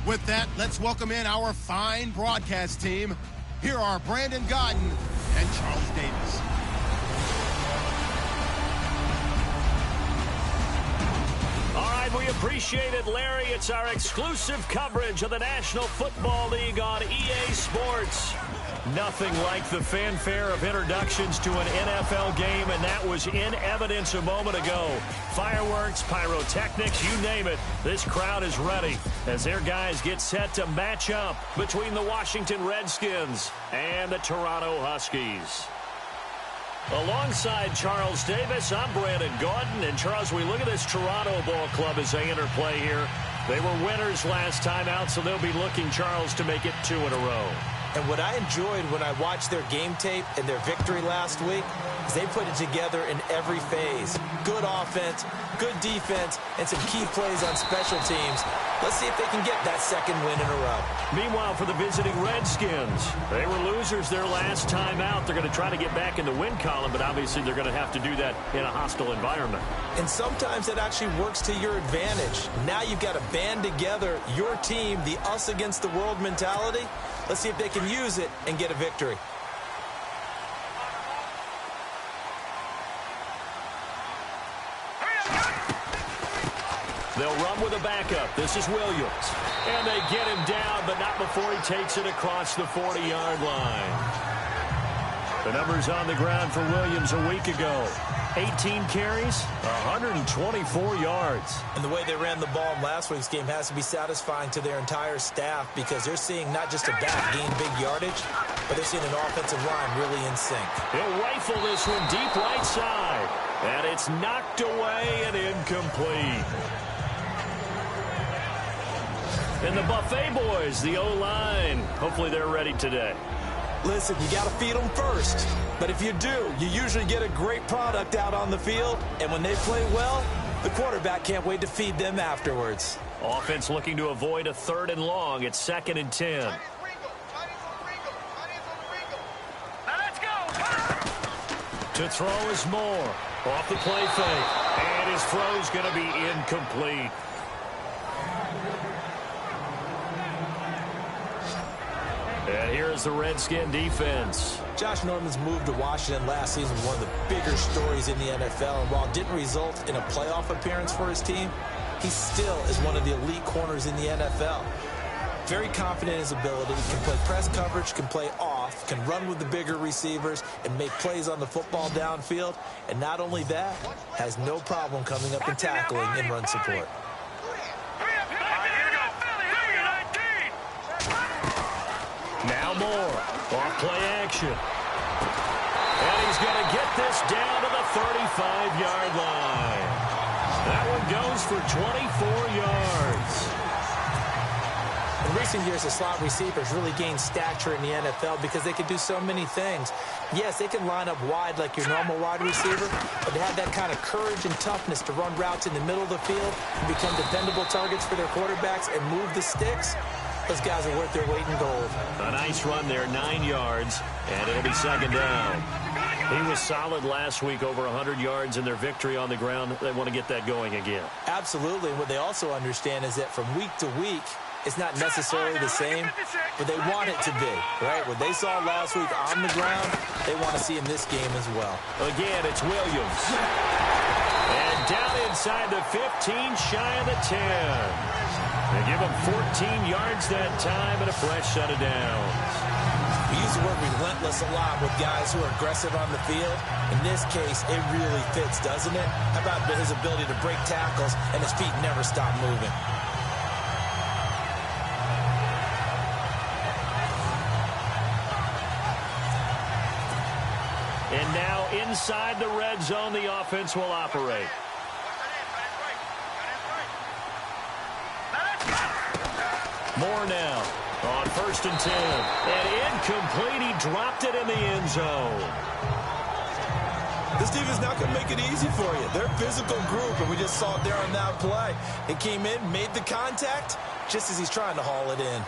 With that, let's welcome in our fine broadcast team. Here are Brandon Godden and Charles Davis. All right, we appreciate it, Larry. It's our exclusive coverage of the National Football League on EA Sports. Nothing like the fanfare of introductions to an NFL game, and that was in evidence a moment ago. Fireworks, pyrotechnics, you name it. This crowd is ready as their guys get set to match up between the Washington Redskins and the Toronto Huskies. Alongside Charles Davis, I'm Brandon Gaudin. And Charles, we look at this Toronto ball club as they interplay here. They were winners last time out, so they'll be looking, Charles, to make it 2 in a row. And what I enjoyed when I watched their game tape and their victory last week is they put it together in every phase. Good offense, good defense, and some key plays on special teams. Let's see if they can get that second win in a row. Meanwhile, for the visiting Redskins, they were losers their last time out. They're going to try to get back in the win column, but obviously they're going to have to do that in a hostile environment. And sometimes that actually works to your advantage. Now you've got to band together your team, the us against the world mentality. Let's see if they can use it and get a victory. They'll run with a backup. This is Williams. And they get him down, but not before he takes it across the 40-yard line. The numbers on the ground for Williams a week ago. 18 carries, 124 yards. And the way they ran the ball in last week's game has to be satisfying to their entire staff because they're seeing not just a back gain big yardage, but they're seeing an offensive line really in sync. He'll rifle this one deep right side. And it's knocked away and incomplete. And the Buffet boys, the O-line, hopefully they're ready today. Listen, you got to feed them first. But if you do, you usually get a great product out on the field. And when they play well, the quarterback can't wait to feed them afterwards. Offense looking to avoid a 3rd and long. It's 2nd and 10. To throw is Moore. Off the play fake. And his throw's going to be incomplete. And here's the Redskin defense. Josh Norman's move to Washington last season was one of the bigger stories in the NFL. And while it didn't result in a playoff appearance for his team, he still is one of the elite corners in the NFL. Very confident in his ability, can play press coverage, can play off, can run with the bigger receivers, and make plays on the football downfield. And not only that, has no problem coming up and tackling in run support. Now Moore, off play action. And he's going to get this down to the 35-yard line. That one goes for 24 yards. In recent years, the slot receivers really gained stature in the NFL because they can do so many things. Yes, they can line up wide like your normal wide receiver, but they have that kind of courage and toughness to run routes in the middle of the field and become dependable targets for their quarterbacks and move the sticks. Those guys are worth their weight in gold. A nice run there, 9 yards, and it'll be 2nd down. He was solid last week, over 100 yards in their victory on the ground. They want to get that going again. Absolutely. What they also understand is that from week to week, it's not necessarily the same, but they want it to be, right? What they saw last week on the ground, they want to see in this game as well. Again, it's Williams. And down inside the 15, shy of the 10. They give him 14 yards that time and a fresh set of downs. We use the word relentless a lot with guys who are aggressive on the field. In this case, it really fits, doesn't it? How about his ability to break tackles and his feet never stop moving? And now inside the red zone, the offense will operate. Moore now on 1st and 10. And incomplete. He dropped it in the end zone. This team is not going to make it easy for you. They're a physical group, and we just saw it there on that play. It came in, made the contact, just as he's trying to haul it in.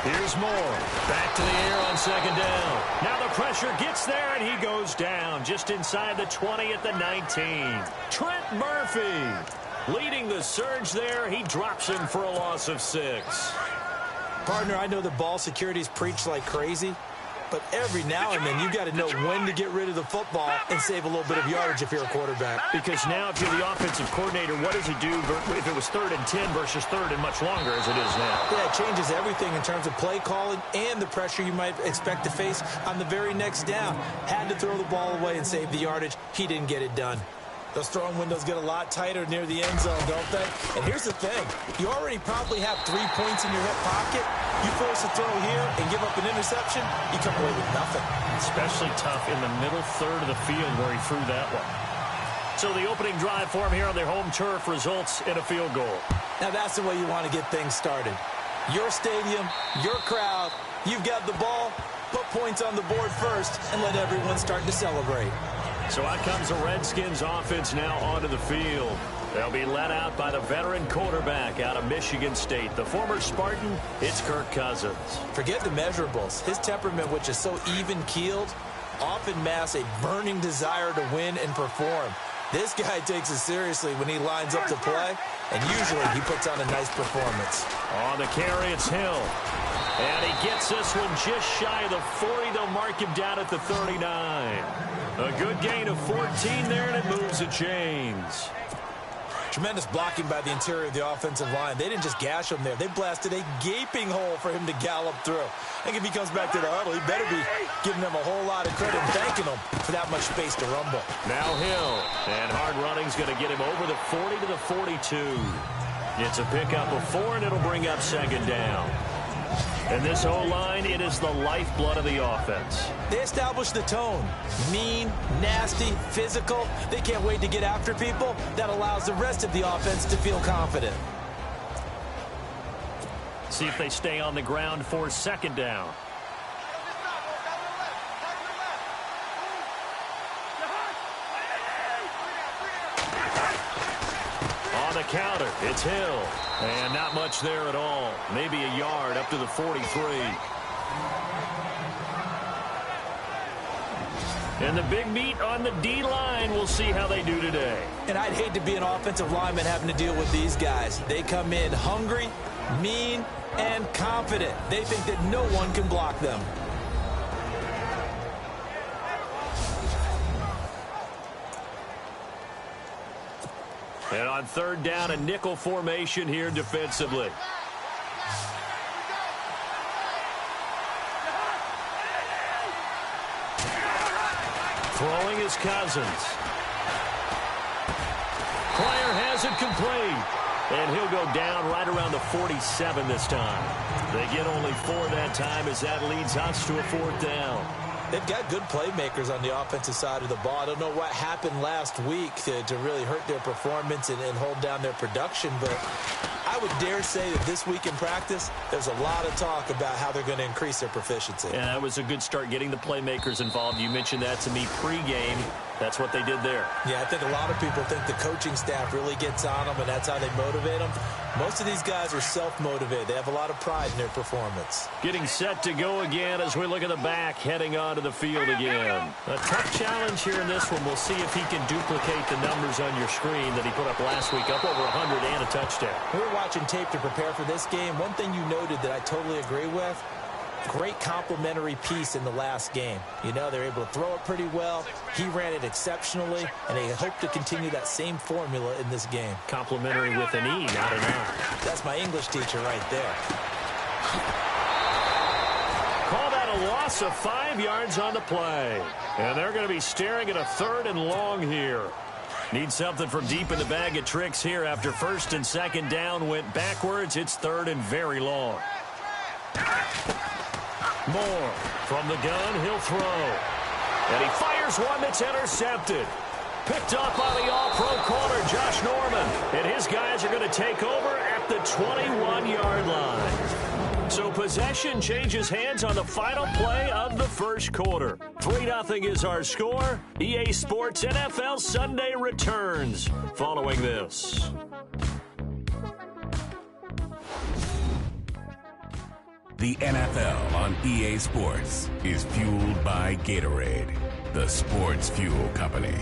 Here's Moore. Back to the air on 2nd down. Now the pressure gets there, and he goes down just inside the 20 at the 19. Trent Murphy Leading the surge there, he drops him for a loss of 6. Partner, I know the ball security's preached like crazy, but every now and then you've got to know when to get rid of the football and save a little bit of yardage if you're a quarterback. Because now if you're the offensive coordinator, what does it do if it was 3rd and 10 versus 3rd and much longer as it is now? Yeah, it changes everything in terms of play calling and the pressure you might expect to face on the very next down. Had to throw the ball away and save the yardage. He didn't get it done. Those throwing windows get a lot tighter near the end zone, don't they? And here's the thing. You already probably have 3 points in your hip pocket. You force a throw here and give up an interception, you come away with nothing. Especially tough in the middle third of the field where he threw that one. So the opening drive for him here on their home turf results in a field goal. Now that's the way you want to get things started. Your stadium, your crowd, you've got the ball, put points on the board first, and let everyone start to celebrate. So out comes the Redskins offense now onto the field. They'll be led out by the veteran quarterback out of Michigan State. The former Spartan, it's Kirk Cousins. Forget the measurables. His temperament, which is so even-keeled, often masks a burning desire to win and perform. This guy takes it seriously when he lines up to play, and usually he puts on a nice performance. On the carry, it's Hill. And he gets this one just shy of the 40. They'll mark him down at the 39. A good gain of 14 there, and it moves the chains. Tremendous blocking by the interior of the offensive line. They didn't just gash him there. They blasted a gaping hole for him to gallop through. I think if he comes back to the huddle, he better be giving them a whole lot of credit and thanking them for that much space to rumble. Now Hill. And hard running's going to get him over the 40 to the 42. It's a pickup of 4, and it'll bring up 2nd down. And this O-line, it is the lifeblood of the offense. They establish the tone. Mean, nasty, physical. They can't wait to get after people. That allows the rest of the offense to feel confident. See if they stay on the ground for 2nd down. On the counter, it's Hill. And not much there at all. Maybe a yard up to the 43. And the big meat on the D-line. We'll see how they do today. And I'd hate to be an offensive lineman having to deal with these guys. They come in hungry, mean, and confident. They think that no one can block them. And on 3rd down, a nickel formation here defensively. Throwing is Cousins. Pryor has it complete. And he'll go down right around the 47 this time. They get only 4 that time as that leads us to a 4th down. They've got good playmakers on the offensive side of the ball. I don't know what happened last week to really hurt their performance and hold down their production, but I would dare say that this week in practice, there's a lot of talk about how they're going to increase their proficiency. And that was a good start getting the playmakers involved. You mentioned that to me pregame. That's what they did there. Yeah, I think a lot of people think the coaching staff really gets on them, and that's how they motivate them. Most of these guys are self-motivated. They have a lot of pride in their performance. Getting set to go again as we look at the back, heading onto the field again. A tough challenge here in this one. We'll see if he can duplicate the numbers on your screen that he put up last week, up over 100 and a touchdown. We were watching tape to prepare for this game. One thing you noted that I totally agree with, great complimentary piece in the last game. You know, they're able to throw it pretty well. He ran it exceptionally, and they hope to continue that same formula in this game. Complimentary with an E, not an I. That's my English teacher right there. Call that a loss of 5 yards on the play. And they're going to be staring at a 3rd and long here. Need something from deep in the bag of tricks here after 1st and 2nd down went backwards. It's 3rd and very long. Moore from the gun, he'll throw. And he fires one that's intercepted. Picked up by the all-pro corner, Josh Norman. And his guys are going to take over at the 21-yard line. So possession changes hands on the final play of the first quarter. 3-0 is our score. EA Sports NFL Sunday returns following this. The NFL on EA Sports is fueled by Gatorade, the sports fuel company.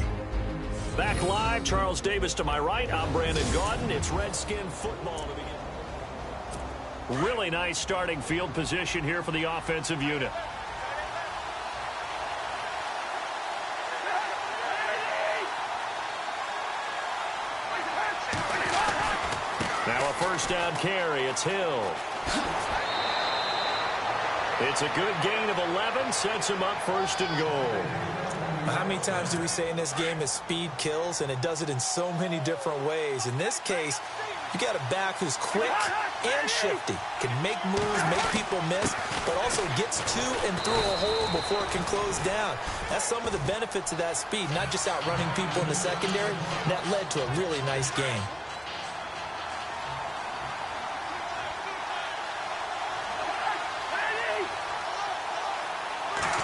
Back live, Charles Davis to my right. I'm Brandon Gaudin. It's Redskin football to begin. Really nice starting field position here for the offensive unit. Now a first down carry. It's Hill. It's a good gain of 11. Sets him up first and goal. How many times do we say in this game that speed kills, and it does it in so many different ways? In this case, you got a back who's quick and shifty, can make moves, make people miss, but also gets to and through a hole before it can close down. That's some of the benefits of that speed, not just outrunning people in the secondary. That led to a really nice game.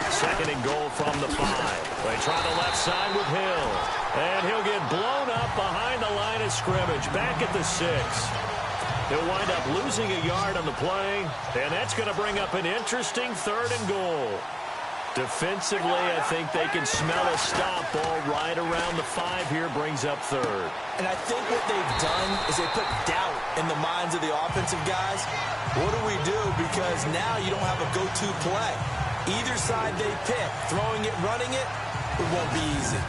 Second and goal from the 5. They try the left side with Hill. And he'll get blown up behind the line of scrimmage. Back at the 6. He'll wind up losing a yard on the play. And that's going to bring up an interesting 3rd and goal. Defensively, I think they can smell a stop ball right around the 5 here. Brings up 3rd. And I think what they've done is they put doubt in the minds of the offensive guys. What do we do? Because now you don't have a go-to play. Either side they pick, throwing it, running it, it won't be easy.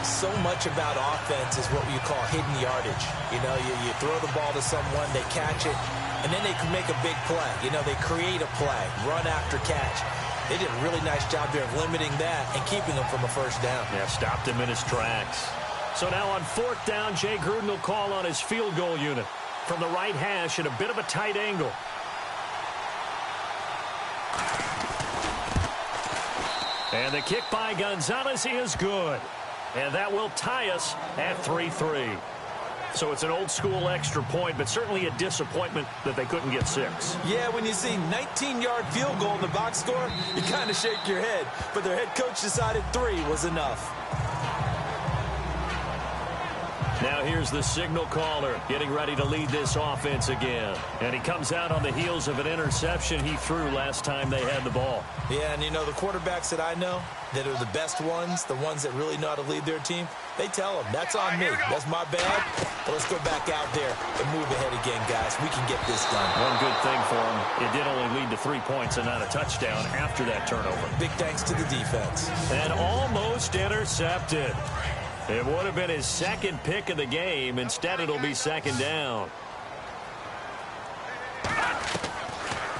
So much about offense is what you call hidden yardage. You know, you throw the ball to someone, they catch it, and then they can make a big play. You know, they create a play, run after catch. They did a really nice job there of limiting that and keeping them from a first down. Yeah, stopped him in his tracks. So now on 4th down, Jay Gruden will call on his field goal unit from the right hash at a bit of a tight angle. And the kick by Gonzalez is good. And that will tie us at 3-3. So it's an old-school extra point, but certainly a disappointment that they couldn't get 6. Yeah, when you see 19-yard field goal in the box score, you kind of shake your head. But their head coach decided 3 was enough. Now here's the signal caller getting ready to lead this offense again. And he comes out on the heels of an interception he threw last time they had the ball. Yeah, and you know, the quarterbacks that I know that are the best ones, the ones that really know how to lead their team, they tell them, that's on me. That's my bad. But let's go back out there and move ahead again, guys. We can get this done. One good thing for him, it did only lead to 3 points and not a touchdown after that turnover. Big thanks to the defense. And almost intercepted. It would have been his 2nd pick of the game. Instead, it'll be 2nd down.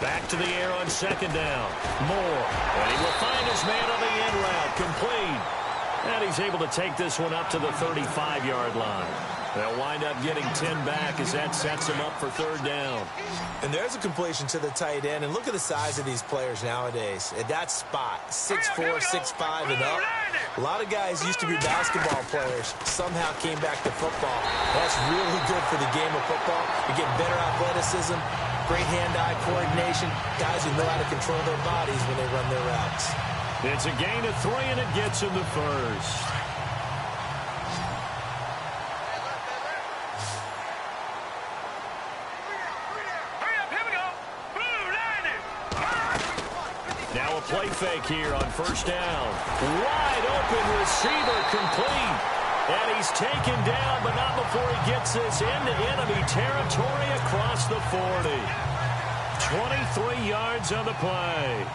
Back to the air on 2nd down. Moore. And he will find his man on the end route. Complete. And he's able to take this one up to the 35-yard line. They'll wind up getting 10 back as that sets him up for 3rd down. And there's a completion to the tight end. And look at the size of these players nowadays. At that spot, 6'4", 6'5", and up. A lot of guys used to be basketball players, somehow came back to football. That's really good for the game of football. You get better athleticism, great hand-eye coordination, guys who know how to control their bodies when they run their routes. It's a gain of 3, and it gets him the 1st. Now a play fake here on 1st down. Wide open receiver complete. And he's taken down, but not before he gets this into enemy territory across the 40. 23 yards on the play.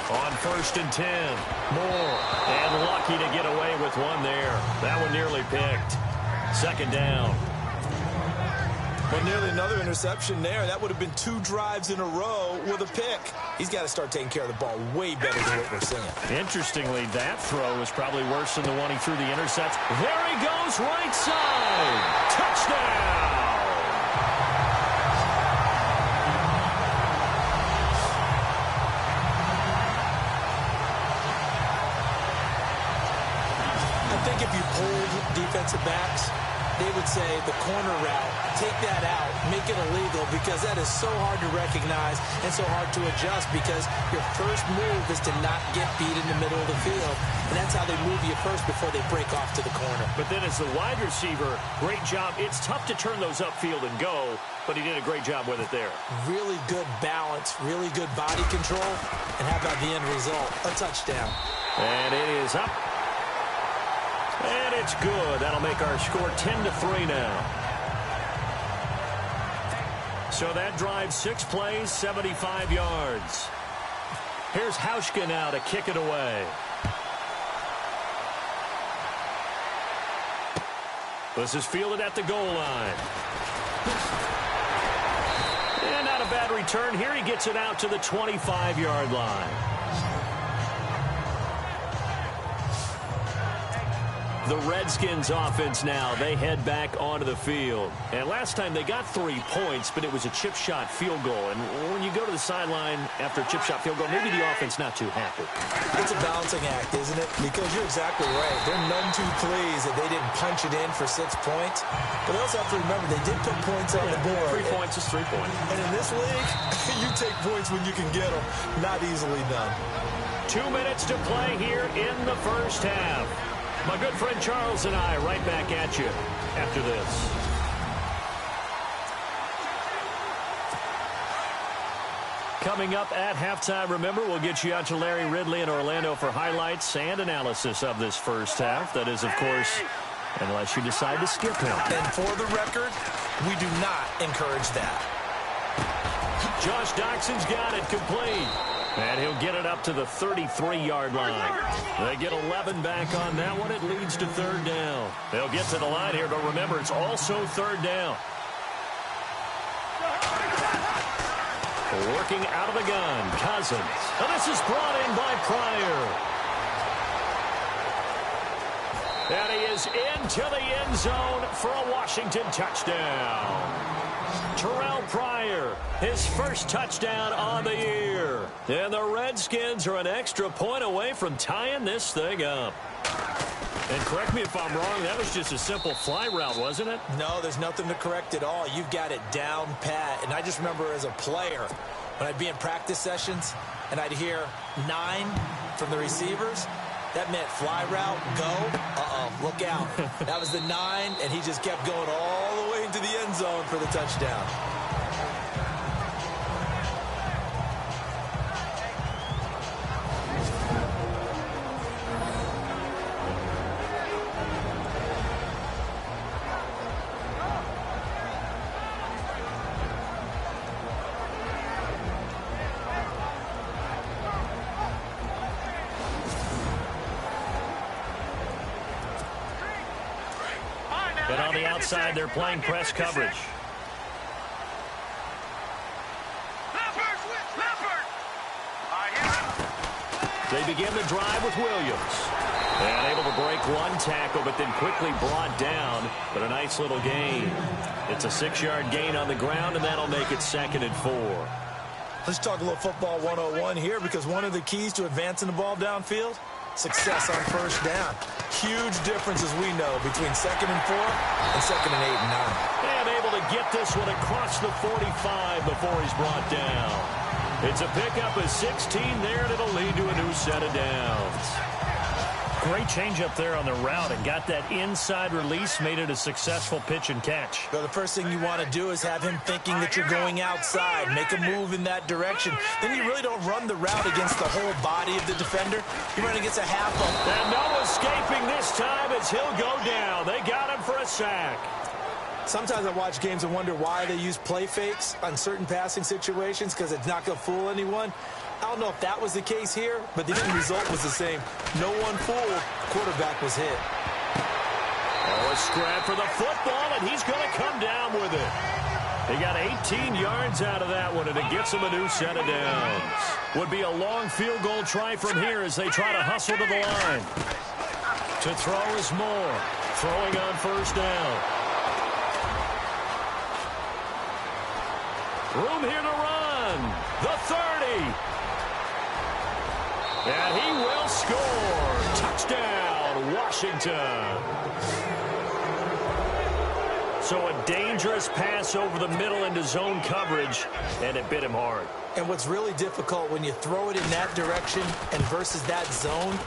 On 1st and 10. Moore. And lucky to get away with one there. That one nearly picked. 2nd down. Well, nearly another interception there. That would have been 2 drives in a row with a pick. He's got to start taking care of the ball way better than what we're seeing. Interestingly, that throw was probably worse than the one he threw the intercept. There he goes, right side. Touchdown. I think if you pulled defensive backs, they would say the corner route, take that out, make it illegal, because that is so hard to recognize and so hard to adjust, because your first move is to not get beat in the middle of the field. And that's how they move you first before they break off to the corner. But then as the wide receiver, great job. It's tough to turn those upfield and go, but he did a great job with it there. Really good balance, really good body control, and how about the end result? A touchdown. And it is up. And it's good. That'll make our score 10-3 now. So that drives 6 plays, 75 yards. Here's Huskies now to kick it away. This is fielded at the goal line. And not a bad return here. He gets it out to the 25-yard line. The Redskins offense now, they head back onto the field. And last time they got 3 points, but it was a chip shot field goal. And when you go to the sideline after a chip shot field goal, maybe the offense not too happy. It's a balancing act, isn't it? Because you're exactly right. They're none too pleased that they didn't punch it in for 6 points. But they also have to remember they did put points on the board. 3 points is 3 points. And in this league, you take points when you can get them. Not easily done. 2 minutes to play here in the first half. My good friend Charles and I right back at you after this. Coming up at halftime, remember, we'll get you out to Larry Ridley in Orlando for highlights and analysis of this first half. That is, of course, unless you decide to skip him. And for the record, we do not encourage that. Josh Doxson's got it complete. And he'll get it up to the 33-yard line. They get 11 back on that one. It leads to 3rd down. They'll get to the line here, but remember, it's also 3rd down. Working out of the gun, Cousins. And this is brought in by Pryor. And he is into the end zone for a Washington touchdown. Terrell Pryor, his first touchdown on the year. And the Redskins are an extra point away from tying this thing up. And correct me if I'm wrong, that was just a simple fly route, wasn't it? No, there's nothing to correct at all. You've got it down pat. And I just remember as a player, when I'd be in practice sessions and I'd hear 9 from the receivers, that meant fly route, go, look out. That was the 9, and he just kept going all the way into the end zone for the touchdown. And on the outside, they're playing press coverage. They begin the drive with Williams. And able to break one tackle, but then quickly brought down. But a nice little gain. It's a 6-yard gain on the ground, and that'll make it 2nd and 4. Let's talk a little football 101 here, because one of the keys to advancing the ball downfield, success on first down. Huge difference, as we know, between 2nd and 4 and 2nd and 8 and 9. And able to get this one across the 45 before he's brought down. It's a pickup of 16 there, and it'll lead to a new set of downs. Great change up there on the route and got that inside release, made it a successful pitch and catch. Well, the first thing you want to do is have him thinking that you're going outside, make a move in that direction. Then you really don't run the route against the whole body of the defender. You run against a half of them. And no escaping this time as he'll go down. They got him for a sack. Sometimes I watch games and wonder why they use play fakes on certain passing situations, because it's not going to fool anyone. I don't know if that was the case here, but the end result was the same. No one fooled. Quarterback was hit. Oh, a scrap for the football, and he's going to come down with it. He got 18 yards out of that one, and it gets him a new set of downs. Would be a long field goal try from here as they try to hustle to the line. To throw is Moore. Throwing on first down. Room here to run. The 30. And he will score. Touchdown, Washington. So a dangerous pass over the middle into zone coverage, and it bit him hard. And what's really difficult when you throw it in that direction and versus that zone,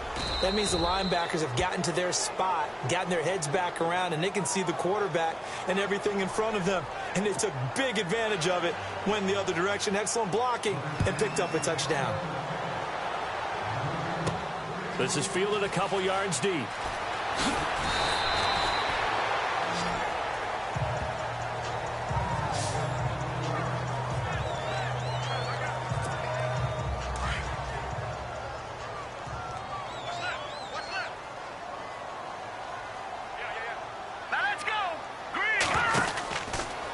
that means the linebackers have gotten to their spot, gotten their heads back around, and they can see the quarterback and everything in front of them. And they took big advantage of it, went the other direction, excellent blocking, and picked up a touchdown. This is fielded a couple yards deep.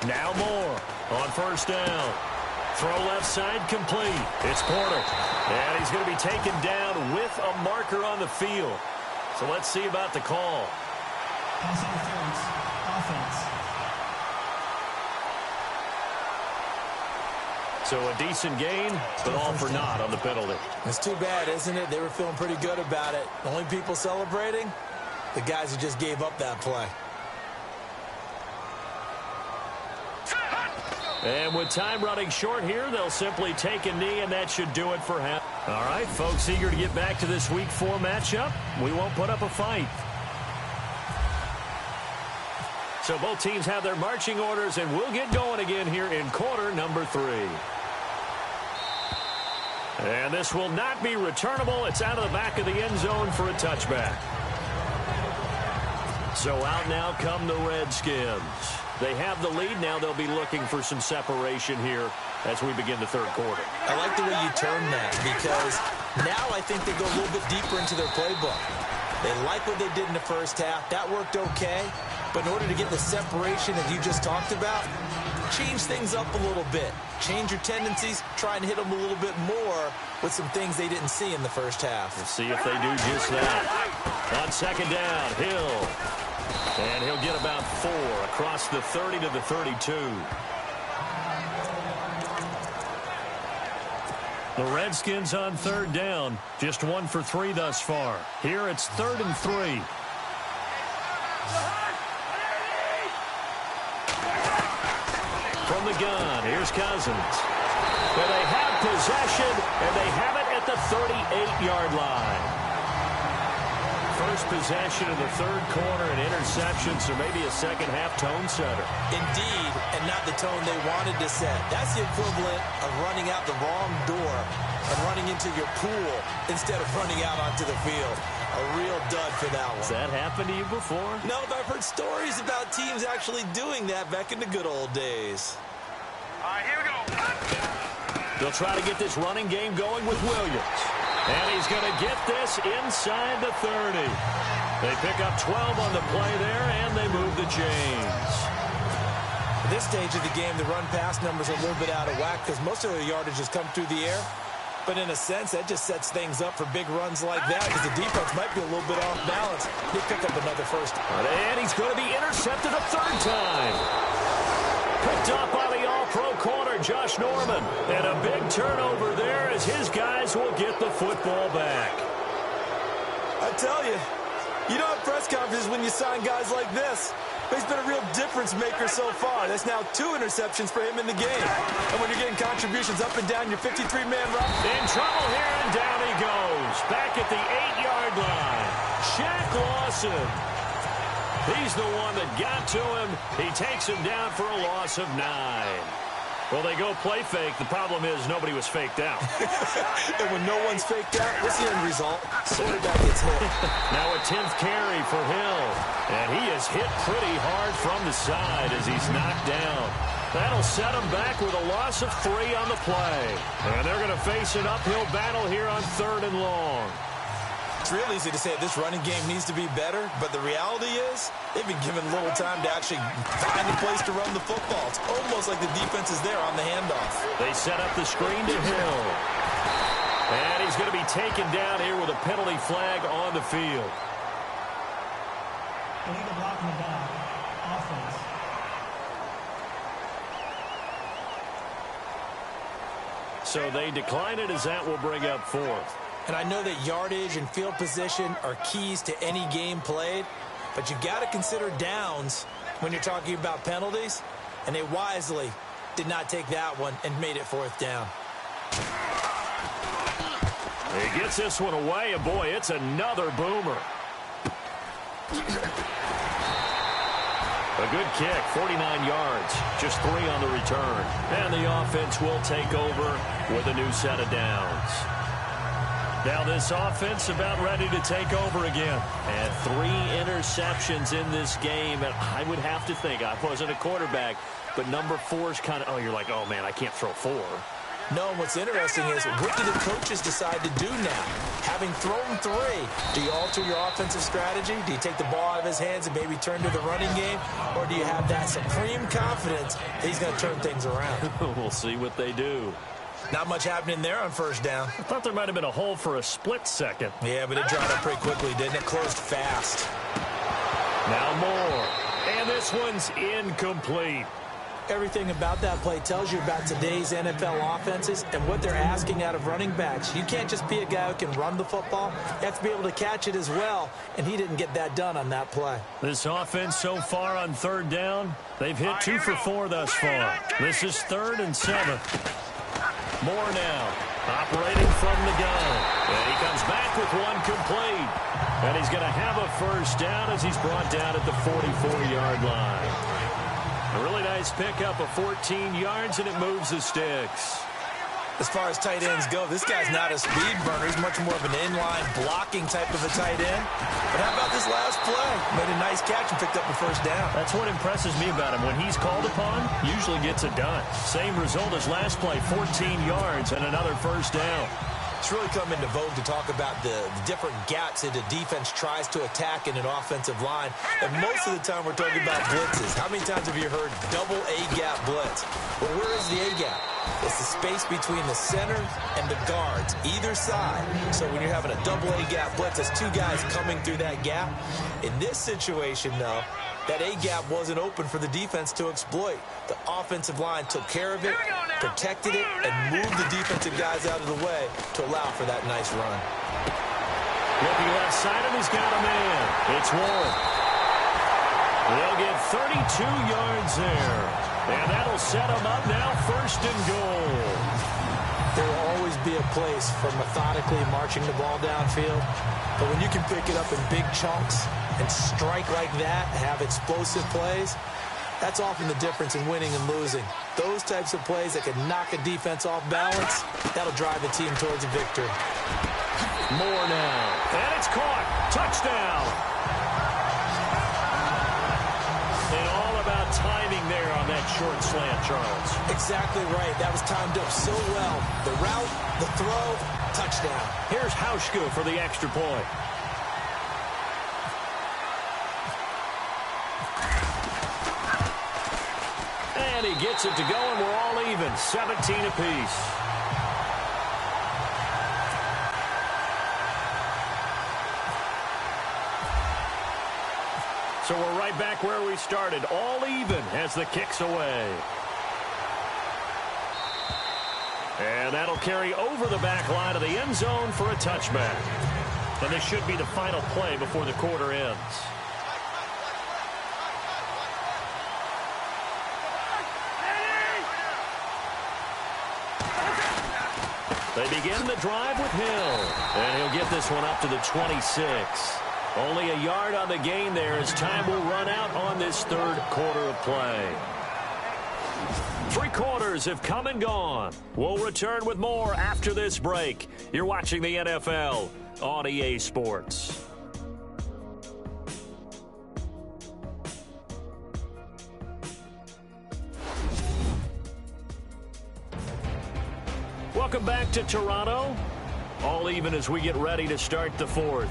Now more on first down. Throw left side complete. It's Porter. And he's going to be taken down with a marker on the field. So let's see about the call. Pass interference. Offense. So a decent gain, but all for naught on the penalty. It's too bad, isn't it? They were feeling pretty good about it. The only people celebrating, the guys who just gave up that play. And with time running short here, they'll simply take a knee, and that should do it for him. All right, folks, eager to get back to this Week 4 matchup. We won't put up a fight. So both teams have their marching orders, and we'll get going again here in quarter number 3. And this will not be returnable. It's out of the back of the end zone for a touchback. So out now come the Redskins. They have the lead. Now they'll be looking for some separation here as we begin the third quarter. I like the way you term that, because now I think they go a little bit deeper into their playbook. They like what they did in the first half. That worked okay. But in order to get the separation that you just talked about, change things up a little bit. Change your tendencies. Try and hit them a little bit more with some things they didn't see in the first half. We'll see if they do just that. On second down, Hill. And he'll get about 4 across the 30 to the 32. The Redskins on third down. Just 1 for 3 thus far. Here it's 3rd and 3. From the gun, here's Cousins. And they have possession, and they have it at the 38-yard line. First possession of the third quarter and interception, so maybe a second-half tone setter. Indeed, and not the tone they wanted to set. That's the equivalent of running out the wrong door and running into your pool instead of running out onto the field. A real dud for that one. Has that happened to you before? No, but I've heard stories about teams actually doing that back in the good old days. All right, here we go. They'll try to get this running game going with Williams. And he's going to get this inside the 30. They pick up 12 on the play there, and they move the chains. At this stage of the game, the run-pass numbers are a little bit out of whack because most of their yardage has come through the air. But in a sense, that just sets things up for big runs like that because the defense might be a little bit off balance. They pick up another first. And he's going to be intercepted a 3rd time. Picked up by the all-pro corner, Josh Norman. And a big turnover there as his guys will get the football back. I tell you, you don't have press conferences when you sign guys like this. But he's been a real difference maker so far. That's now 2 interceptions for him in the game. And when you're getting contributions up and down your 53-man run. In trouble here, and down he goes. Back at the 8-yard line. Shaq Lawson. He's the one that got to him. He takes him down for a loss of 9. Well, they go play fake. The problem is nobody was faked out. And when no one's faked out, what's the end result? Quarterback gets hit. Now a 10th carry for Hill. And he is hit pretty hard from the side as he's knocked down. That'll set him back with a loss of 3 on the play. And they're going to face an uphill battle here on 3rd and long. It's real easy to say this running game needs to be better, but the reality is they've been given little time to actually find a place to run the football. It's almost like the defense is there on the handoff. They set up the screen to Hill. And he's going to be taken down here with a penalty flag on the field. Illegal block in the back. Offense. So they decline it as that will bring up 4th. And I know that yardage and field position are keys to any game played, but you got to consider downs when you're talking about penalties, and they wisely did not take that one and made it 4th down. He gets this one away, and boy, it's another boomer. A good kick, 49 yards, just 3 on the return. And the offense will take over with a new set of downs. Now this offense about ready to take over again. And 3 interceptions in this game. And I would have to think, I wasn't a quarterback, but number 4 is kind of, oh, you're like, oh, man, I can't throw 4. No, what's interesting is, what do the coaches decide to do now? Having thrown 3, do you alter your offensive strategy? Do you take the ball out of his hands and maybe turn to the running game? Or do you have that supreme confidence that he's going to turn things around? We'll see what they do. Not much happening there on 1st down. I thought there might have been a hole for a split second. Yeah, but it dried up pretty quickly, didn't it? Closed fast. Now more. And this one's incomplete. Everything about that play tells you about today's NFL offenses and what they're asking out of running backs. You can't just be a guy who can run the football. You have to be able to catch it as well, and he didn't get that done on that play. This offense so far on 3rd down, they've hit 2 for 4 thus far. This is 3rd and 7. More now, operating from the gun. And he comes back with one complete. And he's going to have a 1st down as he's brought down at the 44-yard line. A really nice pickup of 14 yards, and it moves the sticks. As far as tight ends go, this guy's not a speed burner. He's much more of an inline blocking type of a tight end. But how about this last play? Made a nice catch and picked up a 1st down. That's what impresses me about him. When he's called upon, usually gets it done. Same result as last play, 14 yards and another 1st down. It's really come into vogue to talk about the different gaps that a defense tries to attack in an offensive line. And most of the time we're talking about blitzes. How many times have you heard double A-gap blitz? Well, where is the A-gap? It's the space between the center and the guards, either side. So when you're having a double A-gap blitz, that's 2 guys coming through that gap. In this situation, though, that A-gap wasn't open for the defense to exploit. The offensive line took care of it, protected it, and moved the defensive guys out of the way to allow for that nice run. Looking left side, and he's got a man. It's Warren. They'll get 32 yards there. And that'll set them up now, 1st and goal. There will always be a place for methodically marching the ball downfield. But when you can pick it up in big chunks and strike like that, have explosive plays, that's often the difference in winning and losing. Those types of plays that can knock a defense off balance, that'll drive a team towards a victory. More now. And it's caught. Touchdown. And all about timing there on that short slant, Charles. Exactly right. That was timed up so well. The route, the throw, touchdown. Here's Hauschka for the extra point. And he gets it to go, and we're all even, 17 apiece. So we're right back where we started, all even as the kick's away. And that'll carry over the back line of the end zone for a touchback. And this should be the final play before the quarter ends. They begin the drive with Hill. And he'll get this one up to the 26. Only a yard on the gain there as time will run out on this 3rd quarter of play. 3 quarters have come and gone. We'll return with more after this break. You're watching the NFL on EA Sports. Welcome back to Toronto. All even as we get ready to start the 4th.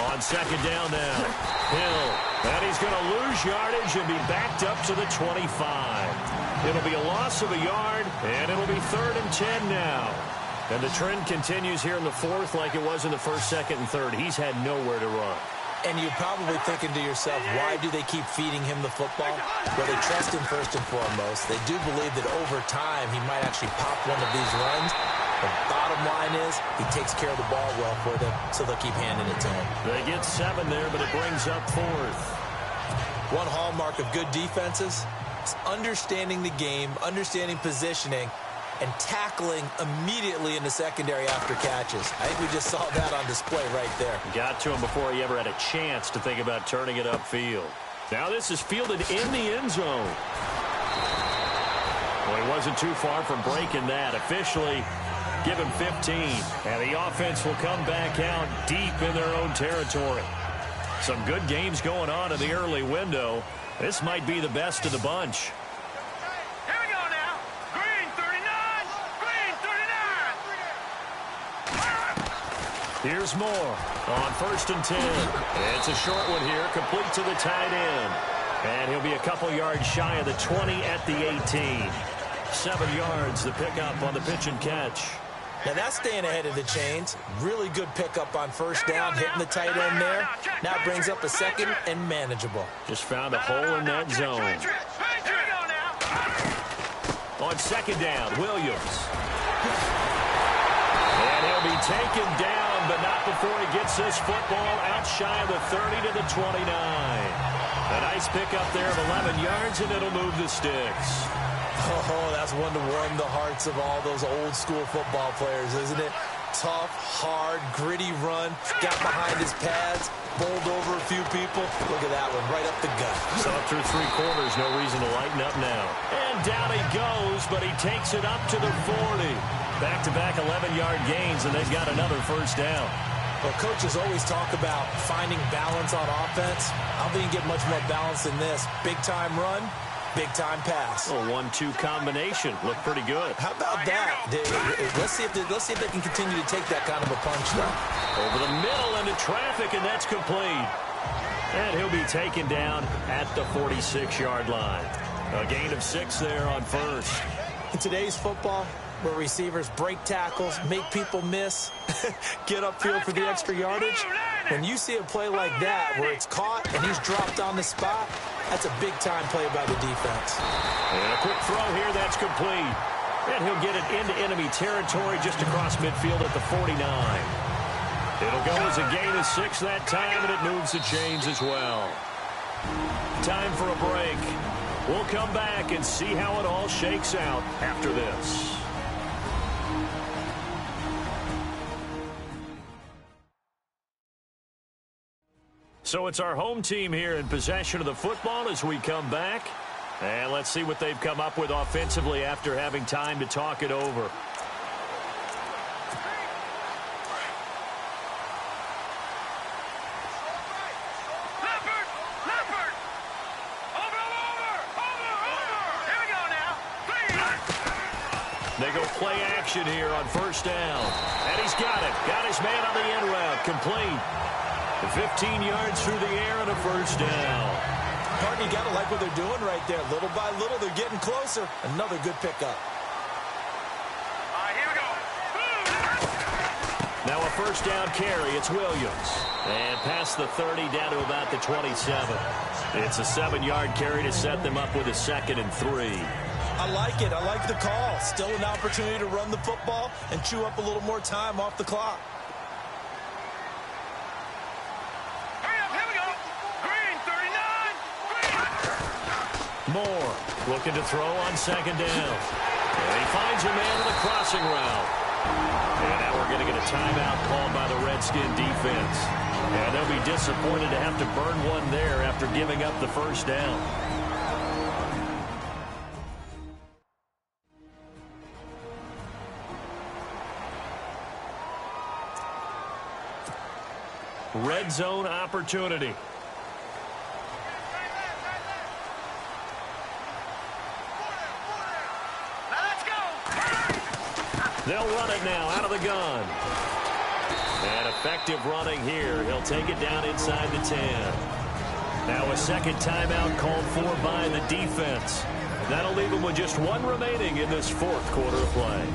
On 2nd down now. Hill. And he's going to lose yardage and be backed up to the 25. It'll be a loss of a yard, and it'll be 3rd and 10 now. And the trend continues here in the 4th like it was in the 1st, 2nd, and 3rd. He's had nowhere to run. And you're probably thinking to yourself, why do they keep feeding him the football? Well, they trust him first and foremost. They do believe that over time he might actually pop one of these runs. The bottom line is he takes care of the ball well for them, so they'll keep handing it to him. They get 7 there, but it brings up 4th. One hallmark of good defenses is understanding the game, understanding positioning, and tackling immediately in the secondary after catches. I think we just saw that on display right there. Got to him before he ever had a chance to think about turning it upfield. Now this is fielded in the end zone. Well, he wasn't too far from breaking that. Officially, give him 15. And the offense will come back out deep in their own territory. Some good games going on in the early window. This might be the best of the bunch. Here's more on 1st and 10. It's a short one here, complete to the tight end. And he'll be a couple yards shy of the 20 at the 18. 7 yards, the pickup on the pitch and catch. Now that's staying ahead of the chains. Really good pickup on 1st down, hitting the tight end there. Now it brings up a 2nd and manageable. Just found a hole in that zone. On 2nd down, Williams. And he'll be taken down, but not before he gets this football out shy of the 30 to the 29. A nice pickup there of 11 yards, and it'll move the sticks. Oh, that's one to warm the hearts of all those old-school football players, isn't it? Tough, hard, gritty run, got behind his pads, bowled over a few people. Look at that one, right up the gut. So up through 3 quarters, no reason to lighten up now. And down he goes, but he takes it up to the 40. Back-to-back 11-yard gains, and they've got another 1st down. Well, coaches always talk about finding balance on offense. I don't think you get much more balance than this. Big-time run, big-time pass. A 1-2 combination. Looked pretty good. How about that? Let's see if they can continue to take that kind of a punch, though. Over the middle into traffic, and that's complete. And he'll be taken down at the 46-yard line. A gain of 6 there on 1st. In today's football, where receivers break tackles, make people miss, get upfield for the extra yardage, when you see a play like that where it's caught and he's dropped on the spot, that's a big-time play by the defense. And a quick throw here, that's complete. And he'll get it into enemy territory just across midfield at the 49. It'll go as a gain of 6 that time, and it moves the chains as well. Time for a break. We'll come back and see how it all shakes out after this. So it's our home team here in possession of the football as we come back. And let's see what they've come up with offensively after having time to talk it over. They go play action here on 1st down. And he's got it. Got his man on the end route. Complete. 15 yards through the air and a 1st down. Partner, you got to like what they're doing right there. Little by little, they're getting closer. Another good pickup. Here we go. Now a 1st down carry. It's Williams. And past the 30 down to about the 27. It's a 7-yard carry to set them up with a 2nd and 3. I like it. I like the call. Still an opportunity to run the football and chew up a little more time off the clock. Moore looking to throw on 2nd down. And he finds a man with a crossing route. And now we're going to get a timeout called by the Redskin defense. And they'll be disappointed to have to burn one there after giving up the 1st down. Red zone opportunity. They'll run it now out of the gun. And effective running here. He'll take it down inside the 10. Now a 2nd timeout called for by the defense. That'll leave him with just 1 remaining in this 4th quarter of play.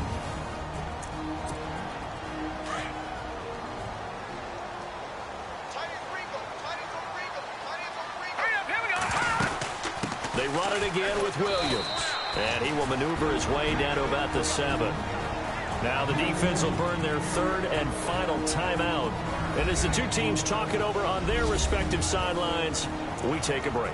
They run it again with Williams. And he will maneuver his way down to about the 7. Now the defense will burn their third and final timeout. And as the two teams talk it over on their respective sidelines, we take a break.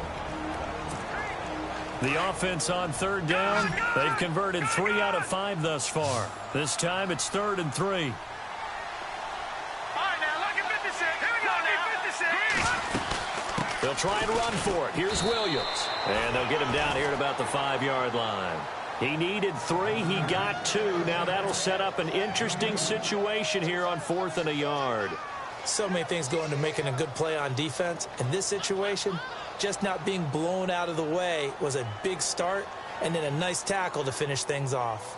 The offense on third down, they've converted 3 out of 5 thus far. This time it's 3rd and 3. They'll try and run for it. Here's Williams. And they'll get him down here at about the 5-yard line. He needed 3. He got 2. Now that'll set up an interesting situation here on 4th and a yard. So many things go into making a good play on defense. In this situation, just not being blown out of the way was a big start, and then a nice tackle to finish things off.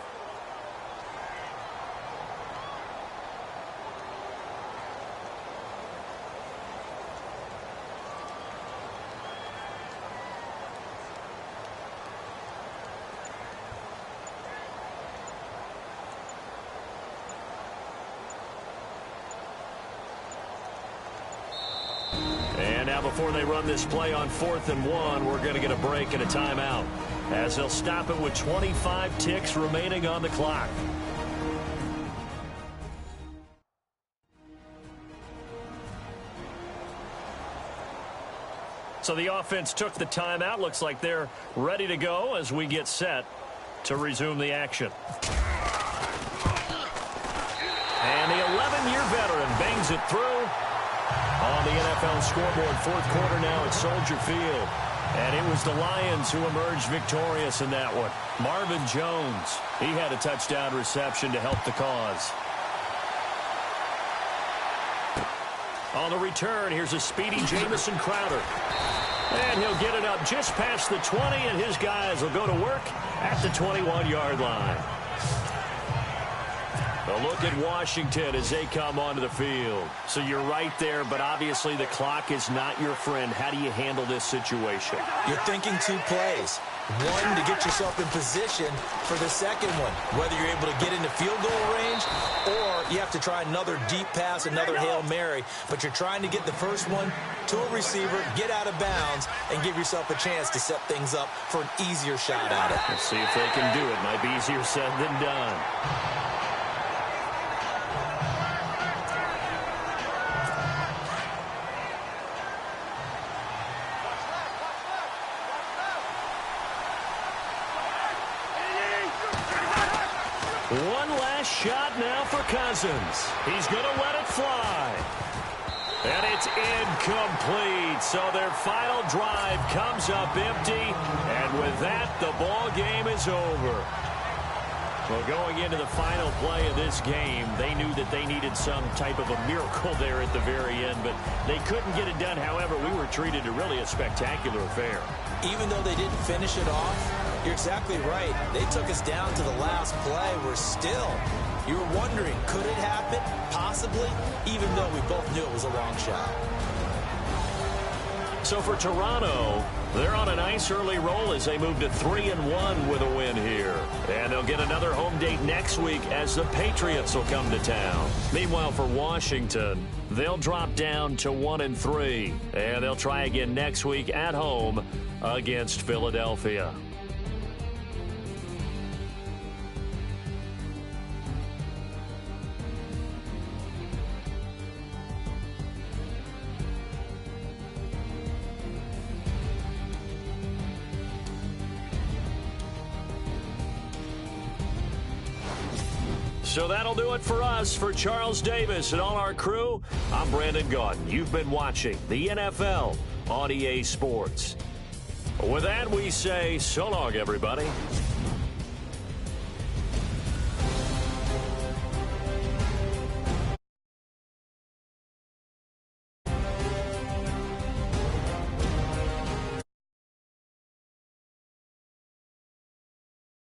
And now before they run this play on 4th and 1, we're going to get a break and a timeout, as they'll stop it with 25 ticks remaining on the clock. So the offense took the timeout. Looks like they're ready to go as we get set to resume the action. And the 11-year veteran bangs it through. On the NFL scoreboard, 4th quarter now at Soldier Field. And it was the Lions who emerged victorious in that one. Marvin Jones, he had a touchdown reception to help the cause. On the return, here's a speedy Jamison Crowder. And he'll get it up just past the 20, and his guys will go to work at the 21-yard line. A look at Washington as they come onto the field. So you're right there, but obviously the clock is not your friend. How do you handle this situation? You're thinking 2 plays. One, to get yourself in position for the second one, whether you're able to get into field goal range or you have to try another deep pass, another Hail Mary. But you're trying to get the first one to a receiver, get out of bounds, and give yourself a chance to set things up for an easier shot at it. Let's see if they can do it. Might be easier said than done. One last shot now for Cousins. He's going to let it fly. And it's incomplete. So their final drive comes up empty. And with that, the ball game is over. Well, going into the final play of this game, they knew that they needed some type of a miracle there at the very end, but they couldn't get it done. However, we were treated to really a spectacular affair. Even though they didn't finish it off, you're exactly right. They took us down to the last play. We're still, you were wondering, could it happen? Possibly, even though we both knew it was a long shot. So for Toronto, they're on a nice early roll as they move to 3-1 with a win here. And they'll get another home date next week as the Patriots will come to town. Meanwhile, for Washington, they'll drop down to 1-3. And they'll try again next week at home against Philadelphia. So that'll do it for us. For Charles Davis and all our crew, I'm Brandon Gaudin. You've been watching the NFL on EA Sports. With that, we say so long, everybody.